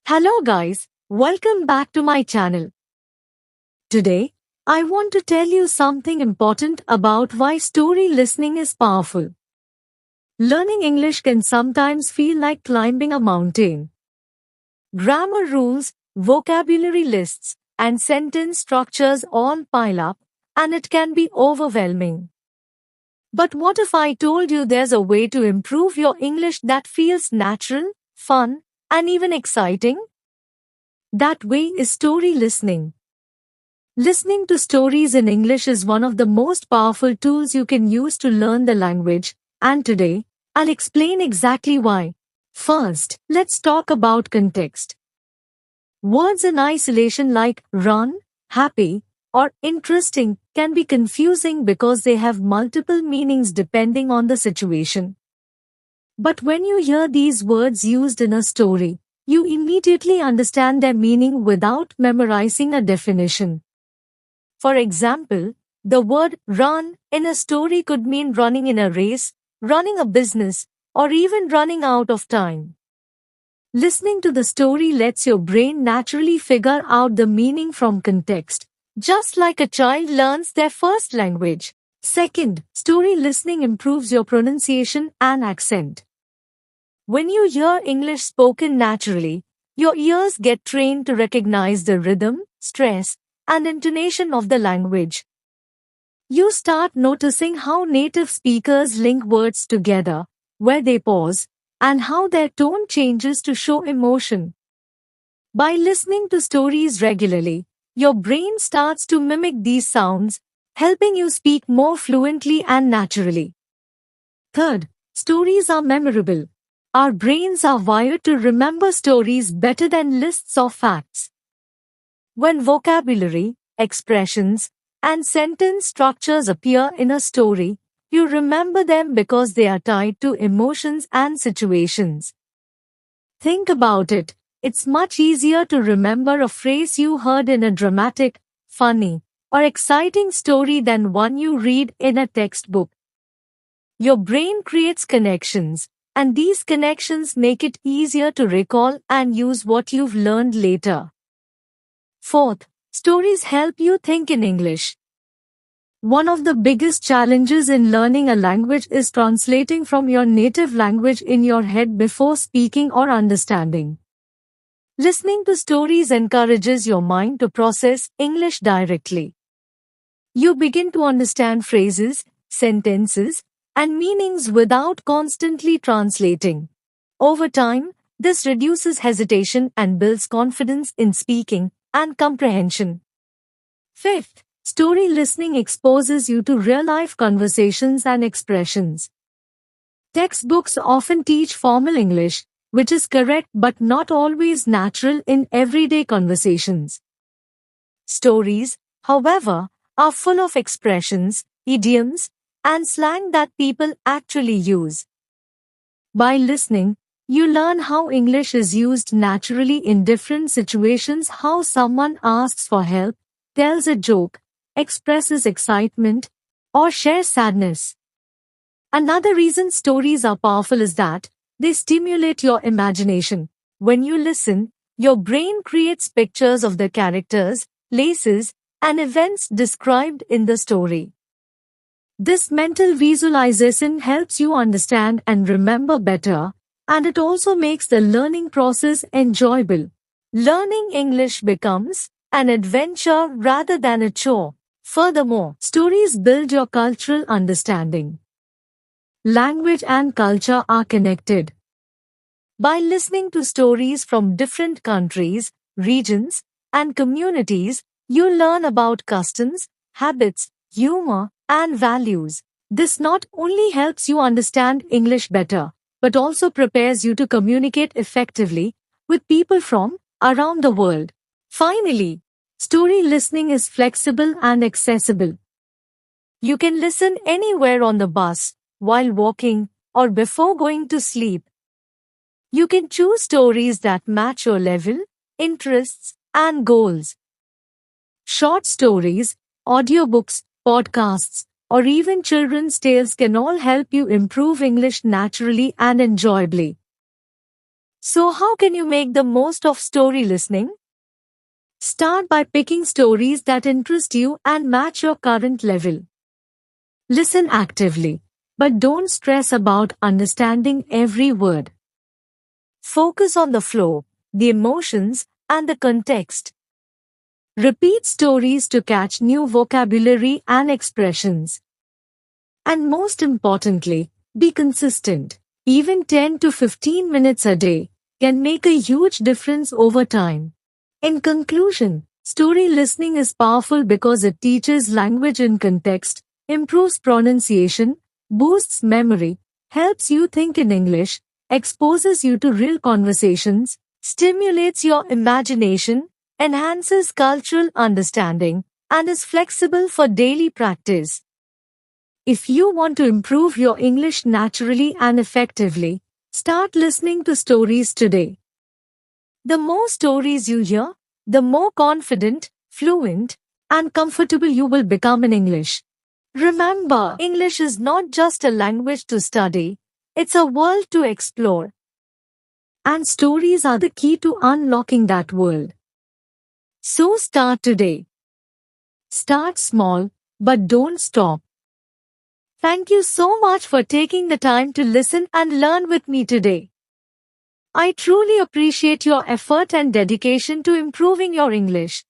Hello guys, welcome back to my channel. Today, I want to tell you something important about why story listening is powerful. Learning English can sometimes feel like climbing a mountain. Grammar rules, vocabulary lists, and sentence structures all pile up, and it can be overwhelming. But what if I told you there's a way to improve your English that feels natural, fun, and even exciting? That way is story listening. Listening to stories in English is one of the most powerful tools you can use to learn the language, and today, I'll explain exactly why. First, let's talk about context. Words in isolation like run, happy, or interesting can be confusing because they have multiple meanings depending on the situation. But when you hear these words used in a story, you immediately understand their meaning without memorizing a definition. For example, the word run in a story could mean running in a race, running a business, or even running out of time. Listening to the story lets your brain naturally figure out the meaning from context, just like a child learns their first language. Second, story listening improves your pronunciation and accent. When you hear English spoken naturally, your ears get trained to recognize the rhythm, stress, and intonation of the language. You start noticing how native speakers link words together, where they pause, and how their tone changes to show emotion. By listening to stories regularly, your brain starts to mimic these sounds, helping you speak more fluently and naturally. Third, stories are memorable. Our brains are wired to remember stories better than lists of facts. When vocabulary, expressions, and sentence structures appear in a story, you remember them because they are tied to emotions and situations. Think about it. It's much easier to remember a phrase you heard in a dramatic, funny, or exciting story than one you read in a textbook. Your brain creates connections, and these connections make it easier to recall and use what you've learned later. Fourth, stories help you think in English. One of the biggest challenges in learning a language is translating from your native language in your head before speaking or understanding. Listening to stories encourages your mind to process English directly. You begin to understand phrases, sentences, and meanings without constantly translating. Over time, this reduces hesitation and builds confidence in speaking and comprehension. Fifth, story listening exposes you to real-life conversations and expressions. Textbooks often teach formal English, which is correct but not always natural in everyday conversations. Stories, however, are full of expressions, idioms, and slang that people actually use. By listening, you learn how English is used naturally in different situations, how someone asks for help, tells a joke, expresses excitement, or shares sadness. Another reason stories are powerful is that they stimulate your imagination. When you listen, your brain creates pictures of the characters, places, and events described in the story. This mental visualization helps you understand and remember better, and it also makes the learning process enjoyable. Learning English becomes an adventure rather than a chore. Furthermore, stories build your cultural understanding. Language and culture are connected. By listening to stories from different countries, regions, and communities, you learn about customs, habits, humor, and values. This not only helps you understand English better, but also prepares you to communicate effectively with people from around the world. Finally, story listening is flexible and accessible. You can listen anywhere on the bus, while walking, or before going to sleep. You can choose stories that match your level, interests, and goals. Short stories, audiobooks, podcasts, or even children's tales can all help you improve English naturally and enjoyably. So, how can you make the most of story listening? Start by picking stories that interest you and match your current level. Listen actively, but don't stress about understanding every word. Focus on the flow, the emotions, and the context. Repeat stories to catch new vocabulary and expressions. And most importantly, be consistent. Even 10 to 15 minutes a day can make a huge difference over time. In conclusion, story listening is powerful because it teaches language in context, improves pronunciation, boosts memory, helps you think in English, exposes you to real conversations, stimulates your imagination, enhances cultural understanding, and is flexible for daily practice. If you want to improve your English naturally and effectively, start listening to stories today. The more stories you hear, the more confident, fluent, and comfortable you will become in English. Remember, English is not just a language to study, it's a world to explore. And stories are the key to unlocking that world. So start today. Start small, but don't stop. Thank you so much for taking the time to listen and learn with me today. I truly appreciate your effort and dedication to improving your English.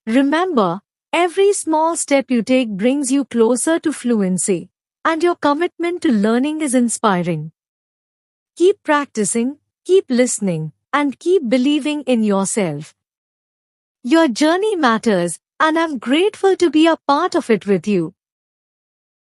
Remember, every small step you take brings you closer to fluency, and your commitment to learning is inspiring. Keep practicing, keep listening, and keep believing in yourself. Your journey matters, and I'm grateful to be a part of it with you.